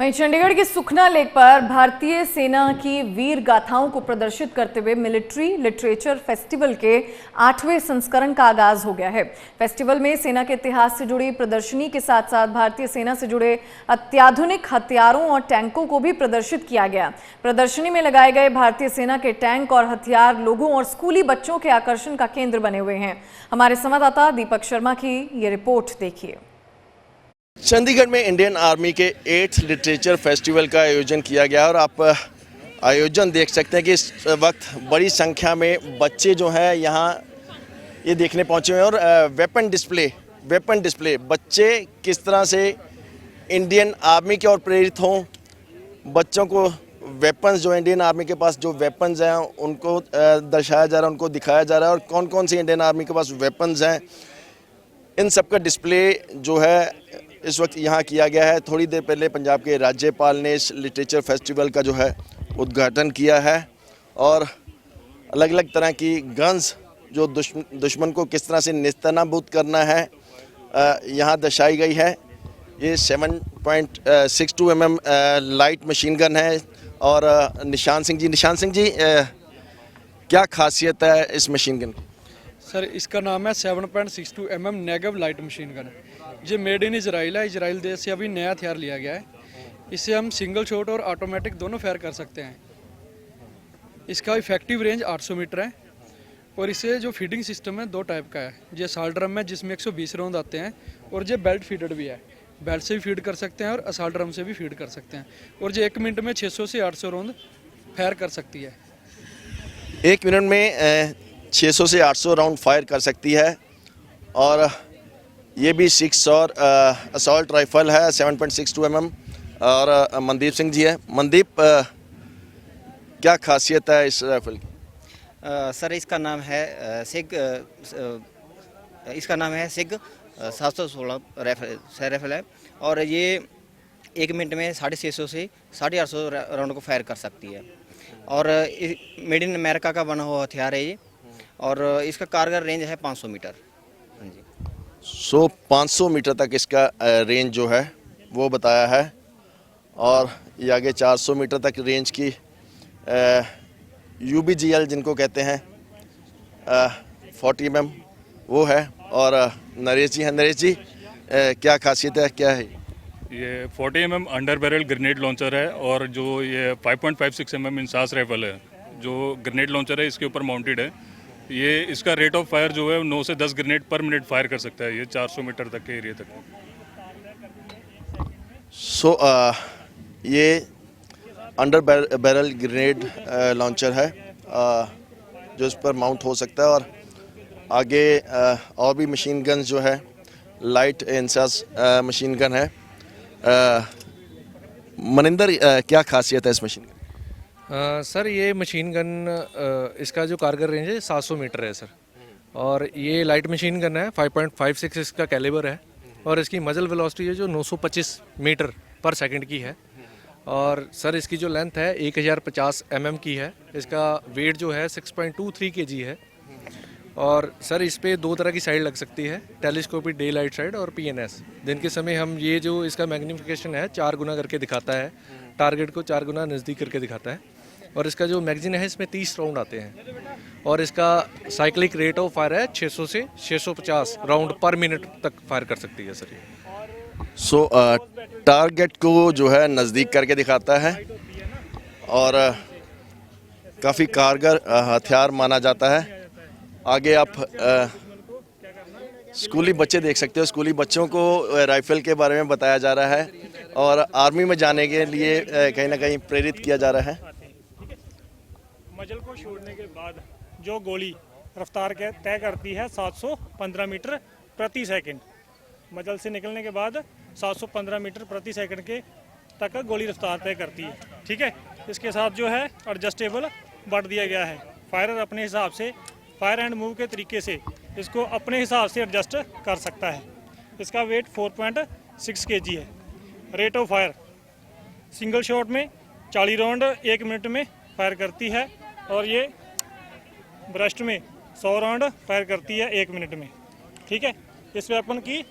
वहीं चंडीगढ़ के सुखना लेक पर भारतीय सेना की वीर गाथाओं को प्रदर्शित करते हुए मिलिट्री लिटरेचर फेस्टिवल के 8वें संस्करण का आगाज हो गया है। फेस्टिवल में सेना के इतिहास से जुड़ी प्रदर्शनी के साथ साथ भारतीय सेना से जुड़े अत्याधुनिक हथियारों और टैंकों को भी प्रदर्शित किया गया। प्रदर्शनी में लगाए गए भारतीय सेना के टैंक और हथियार लोगों और स्कूली बच्चों के आकर्षण का केंद्र बने हुए हैं। हमारे संवाददाता दीपक शर्मा की ये रिपोर्ट देखिए। चंडीगढ़ में इंडियन आर्मी के 8th लिटरेचर फेस्टिवल का आयोजन किया गया और आप आयोजन देख सकते हैं कि इस वक्त बड़ी संख्या में बच्चे जो हैं यहाँ ये देखने पहुँचे हुए हैं और वेपन डिस्प्ले बच्चे किस तरह से इंडियन आर्मी की ओर प्रेरित हों, बच्चों को वेपन्स जो इंडियन आर्मी के पास जो वेपन्स हैं उनको दर्शाया जा रहा है, उनको दिखाया जा रहा है और कौन कौन सी इंडियन आर्मी के पास वेपन्स हैं, इन सब का डिस्प्ले जो है इस वक्त यहाँ किया गया है। थोड़ी देर पहले पंजाब के राज्यपाल ने इस लिटरेचर फेस्टिवल का जो है उद्घाटन किया है और अलग अलग तरह की गन्स जो दुश्मन को किस तरह से नेस्तनाबूद करना है यहाँ दर्शाई गई है। ये 7.62 mm लाइट मशीन गन है और निशान सिंह जी क्या खासियत है इस मशीन गन की? सर इसका नाम है 7.62 mm Negev light machine gun. ये मेड इन इजराइल है। इजराइल देश से अभी नया हथियार लिया गया है। इससे हम सिंगल शॉट और ऑटोमेटिक दोनों फायर कर सकते हैं। इसका इफेक्टिव रेंज 800 मीटर है और इसे जो फीडिंग सिस्टम है 2 टाइप का है। ये असाल्ट ड्रम है जिसमें 120 राउंड आते हैं और ये बेल्ट फीडेड भी है। बेल्ट से भी फीड कर सकते हैं और असाल्ट ड्रम से भी फीड कर सकते हैं और ये 1 मिनट में 600 से 800 राउंड फायर कर सकती है। 1 मिनट में 600 से 800 राउंड फायर कर सकती है और ये भी 6 और असॉल्ट राइफल है 7.62 mm और मनदीप सिंह जी है। मनदीप क्या खासियत है इस राइफल की? सर इसका नाम है सिग 716 राइफल है और ये 1 मिनट में 650 से 850 राउंड को फायर कर सकती है और मेड इन अमेरिका का बना हुआ हथियार है ये और इसका कारगर रेंज है 500 मीटर। हाँ जी। 500 मीटर तक इसका रेंज जो है वो बताया है और ये आगे 400 मीटर तक रेंज की UBGL जिनको कहते हैं 40 mm वो है। और नरेश जी क्या खासियत है, क्या है ये? 40 mm under barrel grenade launcher है और जो ये 5.56 mm इंसास राइफल है जो ग्रेनेड लॉन्चर है इसके ऊपर माउंटेड है। ये इसका रेट ऑफ फायर जो है 9 से 10 ग्रेनेड पर मिनट फायर कर सकता है ये 400 मीटर तक के एरिया तक। ये अंडर बैरल ग्रेनेड लॉन्चर है जो इस पर माउंट हो सकता है और आगे और भी मशीन गन जो है लाइट इंसास मशीन गन है। मनिंदर क्या खासियत है इस मशीन गन? सर ये मशीन गन इसका जो कारगर रेंज है 700 मीटर है सर और ये लाइट मशीन गन है। 5.56 इसका कैलिबर है और इसकी मजल वेलोसिटी है जो 925 मीटर पर सेकंड की है और सर इसकी जो लेंथ है 1050 mm की है। इसका वेट जो है 6.23 kg है और सर इस पे 2 तरह की साइड लग सकती है, टेलीस्कोपिक डे लाइट साइड और PNS। दिन के समय हम ये जो इसका मैग्नीफिकेशन है 4 गुना करके दिखाता है, टारगेट को 4 गुना नज़दीक करके दिखाता है और इसका जो मैगजीन है इसमें 30 राउंड आते हैं और इसका साइक्लिक रेट ऑफ फायर है 600 से 650 राउंड पर मिनट तक फायर कर सकती है सर ये। टारगेट को जो है नज़दीक करके दिखाता है और काफ़ी कारगर हथियार माना जाता है। आगे आप स्कूली बच्चे देख सकते हो, स्कूली बच्चों को राइफल के बारे में बताया जा रहा है और आर्मी में जाने के लिए कहीं ना कहीं प्रेरित किया जा रहा है। मजल को छोड़ने के बाद जो गोली रफ्तार तय करती है 715 मीटर प्रति सेकंड। मजल से निकलने के बाद 715 मीटर प्रति सेकंड के तक गोली रफ्तार तय करती है। ठीक है, इसके साथ जो है एडजस्टेबल बट दिया गया है। फायरर अपने हिसाब से फायर एंड मूव के तरीके से इसको अपने हिसाब से एडजस्ट कर सकता है। इसका वेट 4.6 kg है। Rate of fire single shot में 40 राउंड 1 मिनट में फायर करती है और ये ब्रस्ट में 100 राउंड फायर करती है 1 मिनट में। ठीक है, इस वेपन की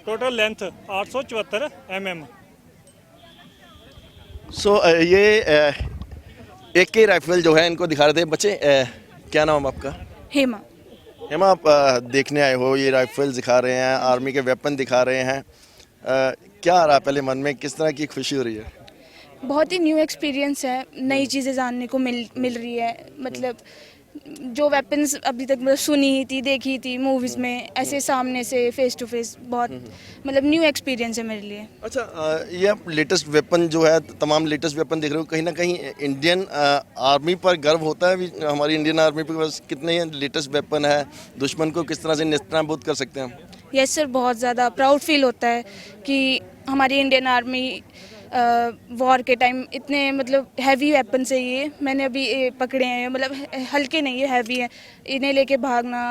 टोटल लेंथ 874 mm। सो ये एक ही राइफल जो है इनको दिखा रहे थे बच्चे। क्या नाम है आपका? हेमा। हेमा, आप देखने आए हो, ये राइफल दिखा रहे हैं, आर्मी के वेपन दिखा रहे हैं। क्या आ रहा है पहले मन में, किस तरह की खुशी हो रही है? बहुत ही न्यू एक्सपीरियंस है, नई चीज़ें जानने को मिल रही है। मतलब जो वेपन्स अभी तक मतलब सुनी ही थी, देखी थी मूवीज़ में, ऐसे सामने से फेस टू फेस बहुत मतलब न्यू एक्सपीरियंस है मेरे लिए। अच्छा, ये आप लेटेस्ट वेपन जो है, तमाम लेटेस्ट वेपन देख रहे हो, कहीं ना कहीं इंडियन आर्मी पर गर्व होता है भी? हमारी इंडियन आर्मी के पास कितने लेटेस्ट वेपन है, दुश्मन को किस तरह से नेस्तनाबूद कर सकते हैं हम? यस सर, बहुत ज़्यादा प्राउड फील होता है कि हमारी इंडियन आर्मी वॉर के टाइम इतने मतलब हैवी वेपन है, ये मैंने अभी ये पकड़े हैं, मतलब हल्के नहीं है, हैवी है। इन्हें लेके भागना,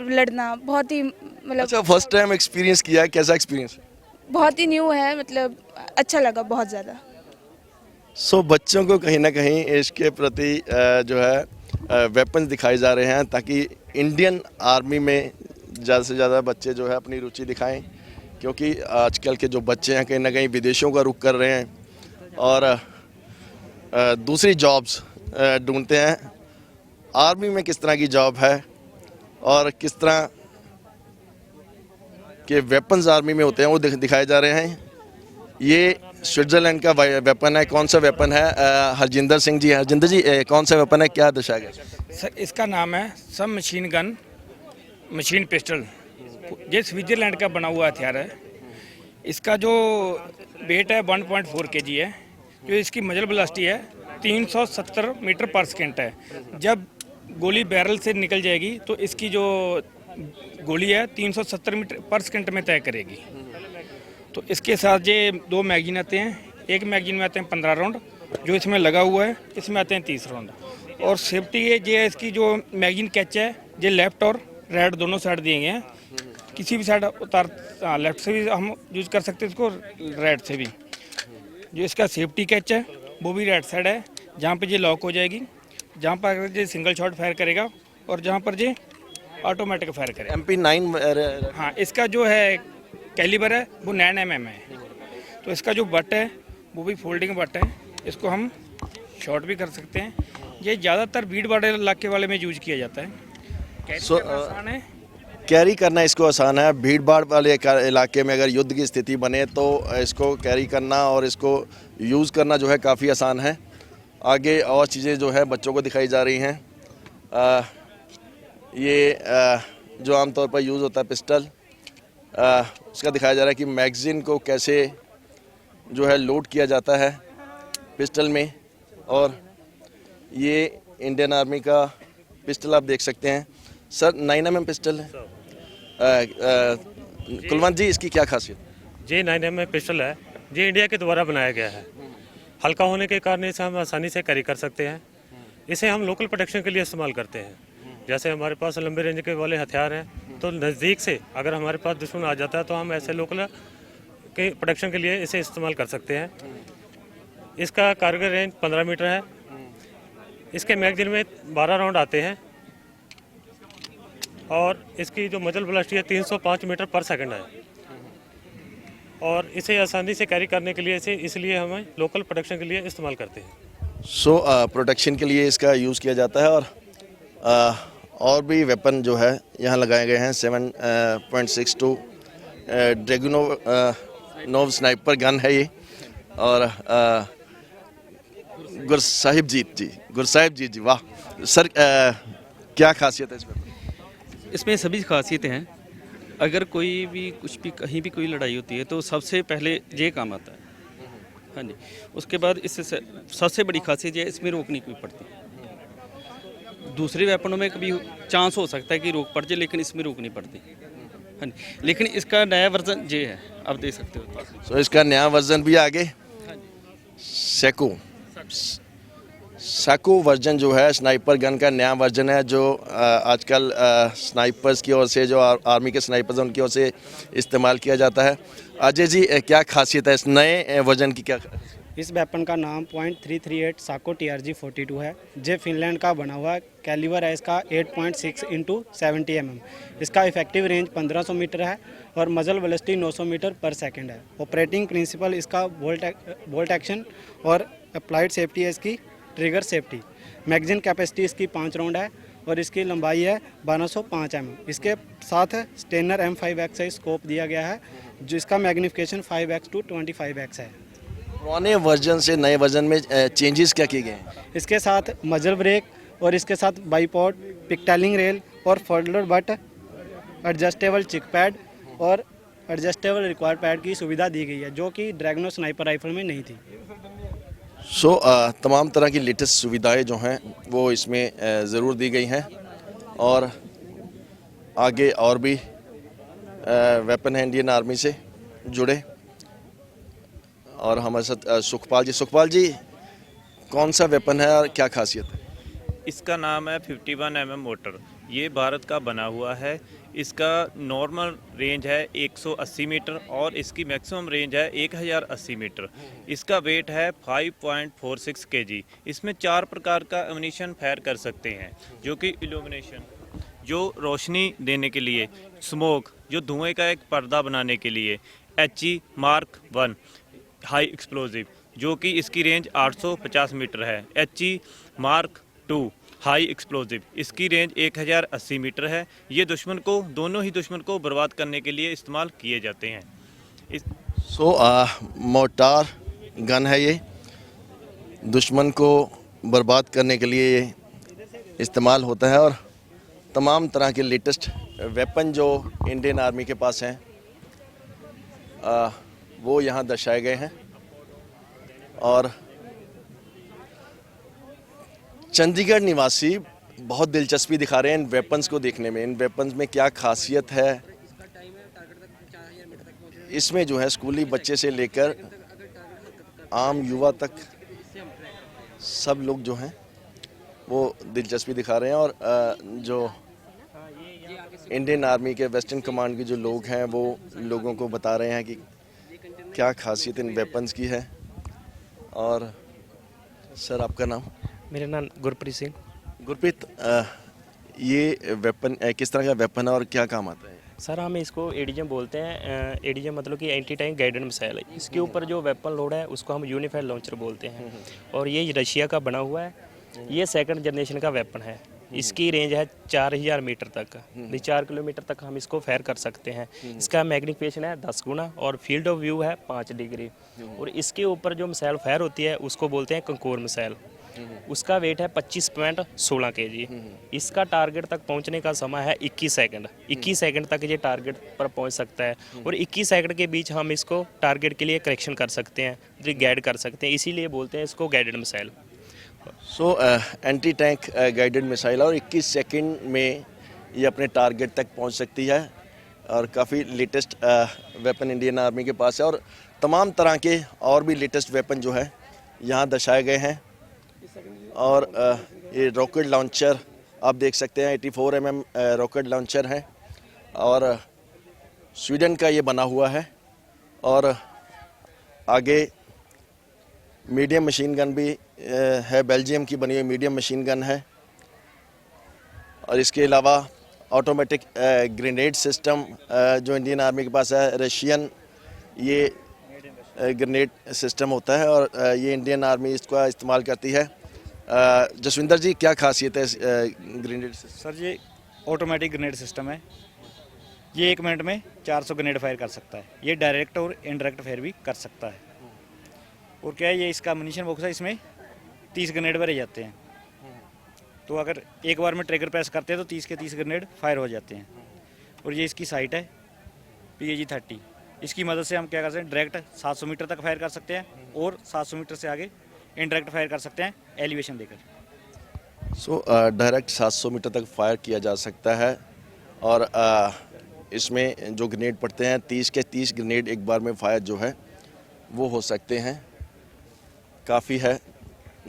लड़ना बहुत ही मतलब अच्छा, फर्स्ट टाइम एक्सपीरियंस किया है, कैसा एक्सपीरियंस? बहुत ही न्यू है, मतलब अच्छा लगा बहुत ज़्यादा। सो बच्चों को कहीं ना कहीं इसके प्रति जो है वेपन दिखाए जा रहे हैं, ताकि इंडियन आर्मी में ज़्यादा से ज़्यादा बच्चे जो है अपनी रुचि दिखाएं, क्योंकि आजकल के जो बच्चे हैं कहीं ना कहीं विदेशों का रुख कर रहे हैं और दूसरी जॉब्स ढूंढते हैं। आर्मी में किस तरह की जॉब है और किस तरह के वेपन्स आर्मी में होते हैं वो दिखाए जा रहे हैं। ये स्विट्ज़रलैंड का वेपन है। कौन सा वेपन है? हरजिंदर सिंह जी, हरजिंदर जी, कौन सा वेपन है, क्या दर्शाया गया? सर, इसका नाम है सब मशीन गन मशीन पिस्टल। ये स्विट्ज़रलैंड का बना हुआ हथियार है। इसका जो वेट है 1.4 kg है। जो इसकी मजल वेलोसिटी है 370 मीटर पर सेकंड है। जब गोली बैरल से निकल जाएगी तो इसकी जो गोली है 370 मीटर पर सेकंड में तय करेगी। तो इसके साथ ये 2 मैगजीन आते हैं। एक मैगजीन में आते हैं 15 राउंड, जो इसमें लगा हुआ है, इसमें आते हैं 30 राउंड। और सेफ्टी ये इसकी जो मैगजीन कैच है, ये लेफ्ट और राइट दोनों साइड दिए गए हैं। किसी भी साइड उतार, लेफ्ट से भी हम यूज कर सकते हैं इसको, राइट से भी। जो इसका सेफ्टी कैच है वो भी राइट साइड है, जहाँ पे ये लॉक हो जाएगी, जहाँ पर ये सिंगल शॉट फायर करेगा और जहाँ पर ये ऑटोमेटिक फायर करेगा। MP9 हाँ, इसका जो है कैलिबर है वो 9 mm है। तो इसका जो बट है वो भी फोल्डिंग बट है, इसको हम शॉट भी कर सकते हैं। ये ज़्यादातर भीड़ भाड़ इलाके वाले में यूज किया जाता है। So, आसान है, कैरी करना इसको आसान है। भीड़ भाड़ वाले इलाके में अगर युद्ध की स्थिति बने तो इसको कैरी करना और इसको यूज़ करना जो है काफ़ी आसान है। आगे और चीज़ें जो है बच्चों को दिखाई जा रही हैं। ये जो आमतौर पर यूज़ होता है पिस्टल, उसका दिखाया जा रहा है कि मैगज़ीन को कैसे जो है लोड किया जाता है पिस्टल में। और ये इंडियन आर्मी का पिस्टल आप देख सकते हैं। सर, 9 mm पिस्टल है। कुलवंत जी, इसकी क्या खासियत? ये 9 mm पिस्टल है। ये इंडिया के द्वारा बनाया गया है। हल्का होने के कारण इसे हम आसानी से कैरी कर सकते हैं। इसे हम लोकल प्रोटेक्शन के लिए इस्तेमाल करते हैं। जैसे हमारे पास लंबे रेंज के वाले हथियार हैं, तो नज़दीक से अगर हमारे पास दुश्मन आ जाता है तो हम ऐसे लोकल के प्रोटेक्शन के लिए इसे इस्तेमाल कर सकते हैं। इसका कारगर रेंज 15 मीटर है। इसके मैगजीन में 12 राउंड आते हैं और इसकी जो मजल वेलोसिटी है 305 मीटर पर सेकंड है। और इसे आसानी से कैरी करने के लिए इसलिए हमें लोकल प्रोटेक्शन के लिए इस्तेमाल करते हैं। सो प्रोटेक्शन के लिए इसका यूज़ किया जाता है। और भी वेपन जो है यहाँ लगाए गए हैं। 7.62 ड्रैगनोव स्नाइपर गन है ये। और गुरसाहिब जी, वाह सर, क्या खासियत है इसमें? इसमें सभी खासियतें हैं। अगर कोई भी कुछ भी कहीं भी कोई लड़ाई होती है तो सबसे पहले ये काम आता है। हाँ जी, उसके बाद इससे सबसे बड़ी खासियत ये है, इसमें रोक नहीं कोई पड़ती। दूसरे वेपनों में कभी चांस हो सकता है कि रोक पड़ जाए, लेकिन इसमें रोक नहीं पड़ती। हाँ जी, लेकिन इसका नया वर्जन ये है, आप देख सकते हो। सो इसका नया वर्जन भी आगे सैको वर्जन जो है स्नाइपर गन का नया वर्जन है, जो आजकल स्नाइपर्स की ओर से, जो आर्मी के स्नाइपर्स हैं उनकी ओर से इस्तेमाल किया जाता है। अजय जी, क्या खासियत है इस नए वर्जन की? क्या इस वेपन का नाम .338 साको TRG-42 है। ये फिनलैंड का बना हुआ कैलिबर है इसका 8.6 × 70 mm। इसका इफेक्टिव रेंज 1500 मीटर है और मजल वेलोसिटी 900 मीटर पर सेकंड है। ऑपरेटिंग प्रिंसिपल इसका बोल्ट एक्शन और अप्लाइड सेफ्टी है इसकी ट्रिगर सेफ्टी। मैगजीन कैपेसिटी इसकी 5 राउंड है और इसकी लंबाई है 1205 mm। इसके साथ स्टेनर M5X स्कोप दिया गया है जिसका मैग्नीफिकेशन 5x to 25x है। पुराने वर्जन से नए वर्जन में चेंजेस क्या किए गए हैं? इसके साथ मजल ब्रेक और इसके साथ बाईपॉड, पिकटेलिंग रेल और फोल्डर बट, एडजस्टेबल चिक पैड और एडजस्टेबल रिक्वायर्ड पैड की सुविधा दी गई है जो कि ड्रैगनो स्नाइपर राइफल में नहीं थी। तमाम तरह की लेटेस्ट सुविधाएं जो हैं वो इसमें ज़रूर दी गई हैं और आगे और भी वेपन है इंडियन आर्मी से जुड़े। और हमारे साथ सुखपाल जी कौन सा वेपन है और क्या खासियत है? इसका नाम है 51 mm मोटर। ये भारत का बना हुआ है। इसका नॉर्मल रेंज है 180 मीटर और इसकी मैक्सिमम रेंज है 1080 मीटर। इसका वेट है 5.46 kg। इसमें 4 प्रकार का एमुनिशन फायर कर सकते हैं, जो कि इल्यूमिनेशन, जो रोशनी देने के लिए, स्मोक, जो धुएं का एक पर्दा बनाने के लिए, HE Mark 1 हाई एक्सप्लोजिव, जो कि इसकी रेंज 850 मीटर है, HE Mark 2 हाई एक्सप्लोजिव, इसकी रेंज 1080 मीटर है। ये दोनों ही दुश्मन को बर्बाद करने के लिए इस्तेमाल किए जाते हैं। मोटार गन है, ये दुश्मन को बर्बाद करने के लिए ये इस्तेमाल होता है और तमाम तरह के लेटेस्ट वेपन जो इंडियन आर्मी के पास हैं वो यहाँ दर्शाए गए हैं। और चंडीगढ़ निवासी बहुत दिलचस्पी दिखा रहे हैं इन वेपन्स को देखने में। इन वेपन्स में क्या खासियत है, इसमें जो है स्कूली बच्चे से लेकर आम युवा तक सब लोग जो हैं वो दिलचस्पी दिखा रहे हैं। और जो इंडियन आर्मी के वेस्टर्न कमांड के जो लोग हैं वो लोगों को बता रहे हैं कि क्या खासियत इन वेपन्स की है। और सर आपका नाम? मेरा नाम गुरप्रीत सिंह। गुरप्रीत, ये वेपन किस तरह का वेपन है और क्या काम आता है? सर हम इसको एडीएम बोलते हैं। एडीएम मतलब कि एंटी टैंक गाइडेड मिसाइल है। इसके ऊपर जो वेपन लोड है उसको हम यूनिफाइड लॉन्चर बोलते हैं और ये रशिया का बना हुआ है। ये सेकंड जनरेशन का वेपन है। इसकी रेंज है 4000 मीटर तक, 4 किलोमीटर तक हम इसको फायर कर सकते हैं। इसका मैग्नीफिकेशन है 10 गुना और फील्ड ऑफ व्यू है 5 डिग्री। और इसके ऊपर जो मिसाइल फायर होती है उसको बोलते हैं कंकोर मिसाइल। उसका वेट है 25.16 kg। इसका टारगेट तक पहुंचने का समय है 21 सेकंड। 21 सेकंड तक ये टारगेट पर पहुंच सकता है और 21 सेकंड के बीच हम इसको टारगेट के लिए करेक्शन कर सकते हैं, गाइड कर सकते हैं, इसीलिए बोलते हैं इसको guided missile. Anti tank guided missile और 21 सेकंड में ये अपने टारगेट तक पहुंच सकती है और काफ़ी लेटेस्ट वेपन इंडियन आर्मी के पास है। और तमाम तरह के और भी लेटेस्ट वेपन जो है यहाँ दर्शाए गए हैं। और ये रॉकेट लॉन्चर आप देख सकते हैं, 84 mm रॉकेट लॉन्चर है और स्वीडन का ये बना हुआ है। और आगे मीडियम मशीन गन भी है, बेल्जियम की बनी हुई मीडियम मशीन गन है। और इसके अलावा ऑटोमेटिक ग्रेनेड सिस्टम जो इंडियन आर्मी के पास है, रशियन ये ग्रेनेड सिस्टम होता है और ये इंडियन आर्मी इसका इस्तेमाल करती है। जसविंदर जी, क्या खासियत है इस ग्रेनेड सिस्टम? सर ये ऑटोमेटिक ग्रेनेड सिस्टम है। ये 1 मिनट में 400 ग्रेनेड फायर कर सकता है। ये डायरेक्ट और इनडायरेक्ट फायर भी कर सकता है। और क्या है, ये इसका म्यूनिशन बॉक्स है, इसमें 30 ग्रेनेड भरे जाते हैं। तो अगर एक बार में ट्रिगर प्रेस करते हैं तो 30 के 30 ग्रेनेड फायर हो जाते हैं। और ये इसकी साइट है PAG-30। इसकी मदद से हम क्या कर सकते हैं, डायरेक्ट 700 मीटर तक फायर कर सकते हैं और 700 मीटर से आगे इनडायरेक्ट फायर कर सकते हैं एलिवेशन देकर। डायरेक्ट 700 मीटर तक फायर किया जा सकता है। और इसमें जो ग्रेनेड पड़ते हैं 30 के 30 ग्रेनेड एक बार में फायर जो है वो हो सकते हैं। काफ़ी है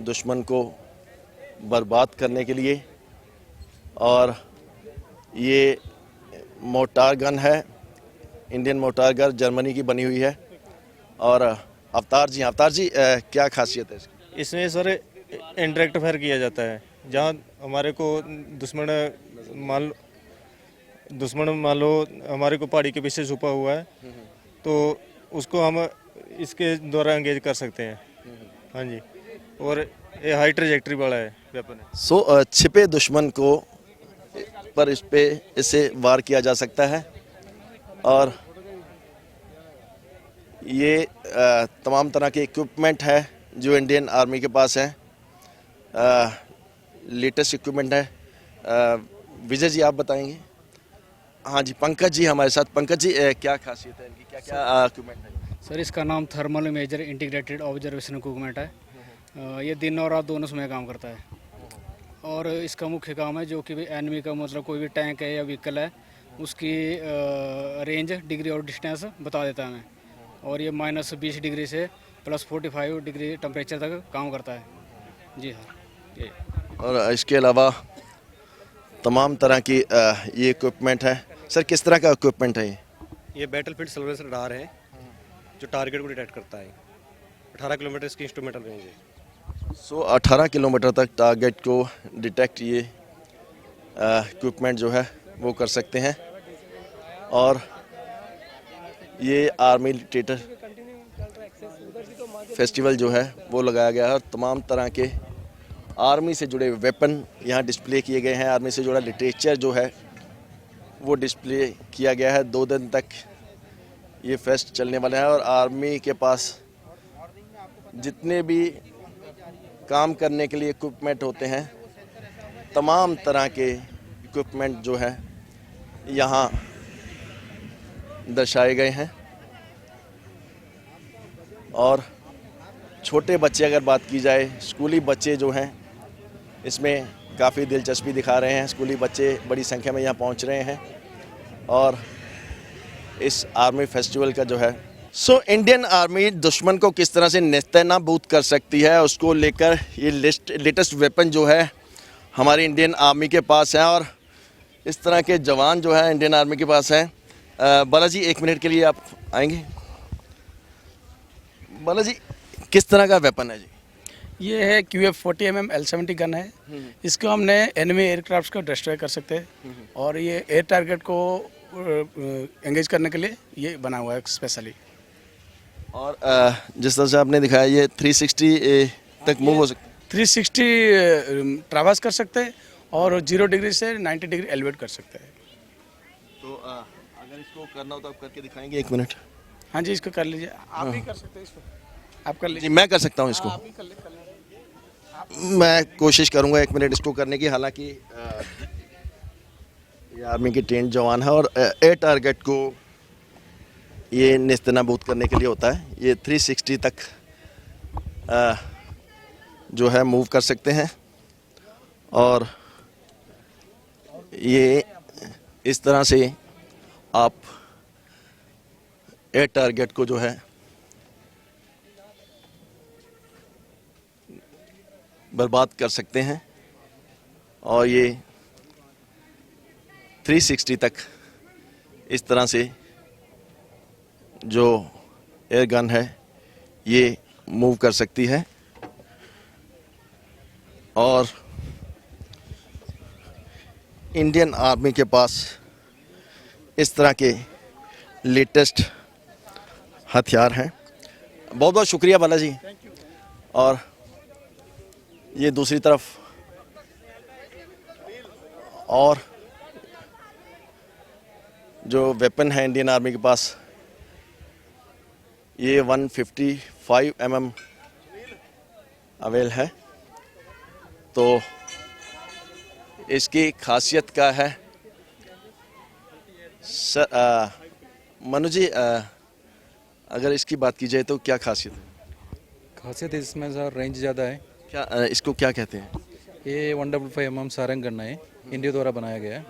दुश्मन को बर्बाद करने के लिए। और ये मोटार गन है, इंडियन मोटार गन जर्मनी की बनी हुई है। और अवतार जी क्या खासियत है इसकी? इसमें सर इंडायरेक्ट फायर किया जाता है। जहाँ हमारे को दुश्मन मान लो हमारे को पहाड़ी के पीछे छुपा हुआ है तो उसको हम इसके द्वारा एंगेज कर सकते हैं। हाँ जी। और ये हाई ट्रेजेक्ट्री वाला है वेपन है। सो छिपे दुश्मन को पर इससे वार किया जा सकता है। और ये तमाम तरह के इक्विपमेंट है जो इंडियन आर्मी के पास है, लेटेस्ट इक्विपमेंट है। विजय जी आप बताएंगे? हाँ जी, पंकज जी हमारे साथ। पंकज जी क्या खासियत है इनकी, क्या क्या इक्विपमेंट है? सर इसका नाम thermal imager integrated observation equipment है। ये दिन और रात दोनों समय काम करता है और इसका मुख्य काम है जो कि एनिमी का मतलब कोई भी टैंक है या व्हीकल है उसकी रेंज, डिग्री और डिस्टेंस बता देता है हमें। और ये -20 डिग्री से +45 डिग्री टेम्परेचर तक काम करता है। जी हाँ। और इसके अलावा तमाम तरह की ये इक्विपमेंट है। सर किस तरह का इक्विपमेंट है ये बैटलफील्ड सर्वेलेंस रडार है जो टारगेट को डिटेक्ट करता है। 18 किलोमीटर इसकी इंस्ट्रूमेंटल रेंज है। सो 18 किलोमीटर तक टारगेट को डिटेक्ट ये इक्विपमेंट जो है वो कर सकते हैं। और ये आर्मी लिटरेचर फेस्टिवल जो है वो लगाया गया है और तमाम तरह के आर्मी से जुड़े वेपन यहाँ डिस्प्ले किए गए हैं। आर्मी से जुड़ा लिटरेचर जो है वो डिस्प्ले किया गया है। 2 दिन तक ये फेस्ट चलने वाला है और आर्मी के पास जितने भी काम करने के लिए इक्विपमेंट होते हैं, तमाम तरह के इक्विपमेंट जो है यहाँ दर्शाए गए हैं। और छोटे बच्चे अगर बात की जाए, स्कूली बच्चे जो हैं इसमें काफ़ी दिलचस्पी दिखा रहे हैं। स्कूली बच्चे बड़ी संख्या में यहाँ पहुँच रहे हैं और इस आर्मी फेस्टिवल का जो है इंडियन आर्मी दुश्मन को किस तरह से नेस्तनाबूद कर सकती है उसको लेकर ये लेटेस्ट वेपन जो है हमारी इंडियन आर्मी के पास है और इस तरह के जवान जो है इंडियन आर्मी के पास हैं। बालाजी 1 मिनट के लिए आप आएंगे? बालाजी किस तरह का वेपन है जी? ये है QF40 mm L70 गन है। इसको हमने एनिमी एयरक्राफ्ट को डिस्ट्रॉय कर सकते हैं और ये एयर टारगेट को एंगेज करने के लिए ये बना हुआ है स्पेशली। और जिस तरह से आपने दिखाया ये 360 तक मूव हो सकता है। 360 ट्रैवर्स कर सकते हैं और 0 डिग्री से 90 डिग्री एलिवेट कर सकते हैं। तो अगर इसको करना हो तो आप करके दिखाएंगे? 1 मिनट। हाँ जी, इसको कर लीजिए। आप भी कर सकते हैं इसको, आप कर लीजिए। जी मैं कर सकता हूँ इसको? मैं कोशिश करूँगा 1 मिनट इसको करने की। हालांकि ये आर्मी के ट्रेंड जवान है और एयर टारगेट को ये नेस्तनाबूद करने के लिए होता है। ये 360 तक जो है मूव कर सकते हैं और ये इस तरह से आप एयर टारगेट को जो है बर्बाद कर सकते हैं। और ये 360 तक इस तरह से जो एयर गन है ये मूव कर सकती है। और इंडियन आर्मी के पास इस तरह के लेटेस्ट हथियार हैं। बहुत बहुत शुक्रिया बालाजी। और ये दूसरी तरफ और जो वेपन है इंडियन आर्मी के पास ये 155 mm अवेल है। तो इसकी खासियत क्या है सर? मनु जी अगर इसकी बात की जाए तो क्या खासियत है? खासियत इसमें सर रेंज ज़्यादा है। क्या इसको क्या कहते हैं? ये 155 mm सारंग गन है, इंडिया द्वारा बनाया गया है।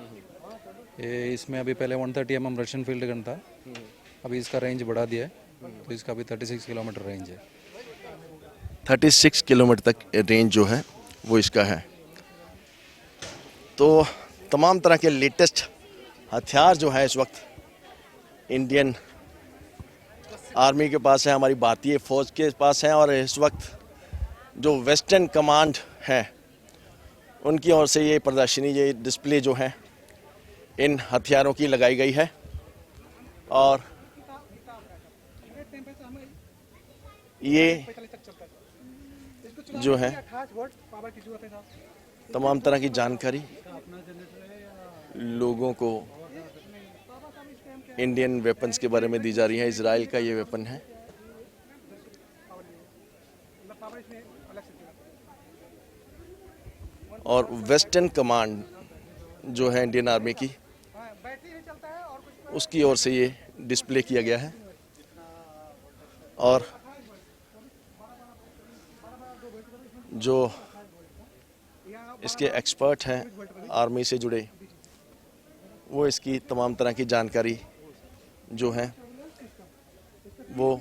ये इसमें अभी पहले 130 mm रशियन फील्ड गन था, अभी इसका रेंज बढ़ा दिया है तो इसका अभी 36 किलोमीटर रेंज है। 36 किलोमीटर तक रेंज जो है वो इसका है। तो तमाम तरह के लेटेस्ट हथियार जो है इस वक्त इंडियन आर्मी के पास है, हमारी भारतीय फ़ौज के पास है। और इस वक्त जो वेस्टर्न कमांड है उनकी ओर से ये प्रदर्शनी, ये डिस्प्ले जो है इन हथियारों की लगाई गई है। और ये जो है तमाम तरह की जानकारी लोगों को इंडियन वेपन्स के बारे में दी जा रही है। इजराइल का ये वेपन है। और वेस्टर्न कमांड जो है इंडियन आर्मी की, उसकी ओर से ये डिस्प्ले किया गया है। और जो इसके एक्सपर्ट हैं आर्मी से जुड़े, वो इसकी तमाम तरह की जानकारी जो है वो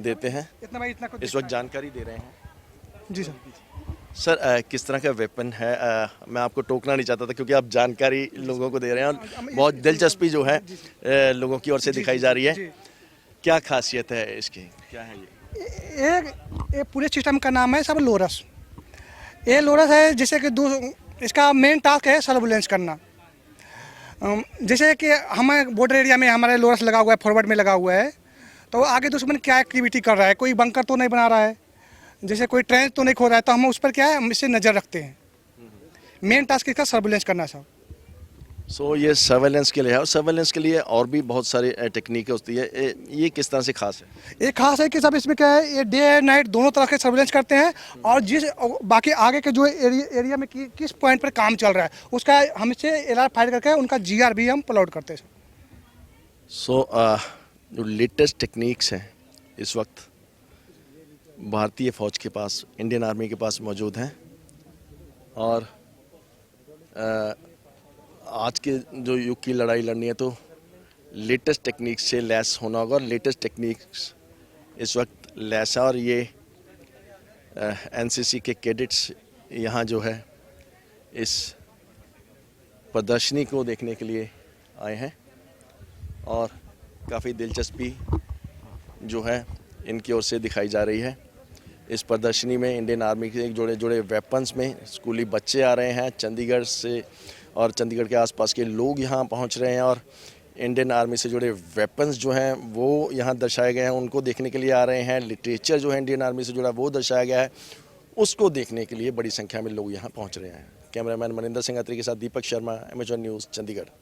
देते हैं, इस वक्त जानकारी दे रहे हैं। जी सर। सर किस तरह का वेपन है? मैं आपको टोकना नहीं चाहता था क्योंकि आप जानकारी लोगों को दे रहे हैं और बहुत दिलचस्पी जो है लोगों की ओर से दिखाई जा रही है। क्या खासियत है इसकी, क्या है ये? एक पूरे सिस्टम का नाम है सब लोरस। ये लोरस है, जैसे कि इसका मेन टास्क है सर्विलेंस करना। जैसे कि हमें बॉर्डर एरिया में हमारे लोरस लगा हुआ है, फॉरवर्ड में लगा हुआ है, तो आगे दुश्मन क्या एक्टिविटी कर रहा है, कोई बंकर तो नहीं बना रहा है, जैसे कोई ट्रेन तो नहीं खो रहा है, तो हम उस पर क्या है, हम इससे नज़र रखते हैं। मेन टास्क इसका सर्विलेंस करना है। सो ये सर्वेलेंस के लिए है, और सर्वेलेंस के लिए और भी बहुत सारी टेक्निक होती है। ये किस तरह से खास है? ये खास है कि सब इसमें क्या है, ये डे एंड नाइट दोनों तरह के सर्विलेंस करते हैं, और जिस बाकी आगे के जो एरिया में किस पॉइंट पर काम चल रहा है उसका हम इससे एलआर फायर करके उनका जीआर भी हम अपलोड करते हैं। सो जो लेटेस्ट टेक्निक्स हैं इस वक्त भारतीय फ़ौज के पास, इंडियन आर्मी के पास मौजूद हैं, और आज के जो युग की लड़ाई लड़नी है तो लेटेस्ट टेक्निक्स से लैस होना होगा, और लेटेस्ट टेक्निक्स इस वक्त लैस है। और ये एनसीसी के कैडेट्स यहाँ जो है इस प्रदर्शनी को देखने के लिए आए हैं, और काफ़ी दिलचस्पी जो है इनकी ओर से दिखाई जा रही है। इस प्रदर्शनी में इंडियन आर्मी के जुड़े जुड़े वेपन्स में स्कूली बच्चे आ रहे हैं चंडीगढ़ से, और चंडीगढ़ के आसपास के लोग यहाँ पहुँच रहे हैं, और इंडियन आर्मी से जुड़े वेपन्स जो हैं वो यहाँ दर्शाए गए हैं, उनको देखने के लिए आ रहे हैं। लिटरेचर जो है इंडियन आर्मी से जुड़ा वो दर्शाया गया है, उसको देखने के लिए बड़ी संख्या में लोग यहाँ पहुँच रहे हैं। कैमरामैन मनिंदर सिंह अत्री के साथ दीपक शर्मा, एमेजॉन न्यूज़, चंडीगढ़।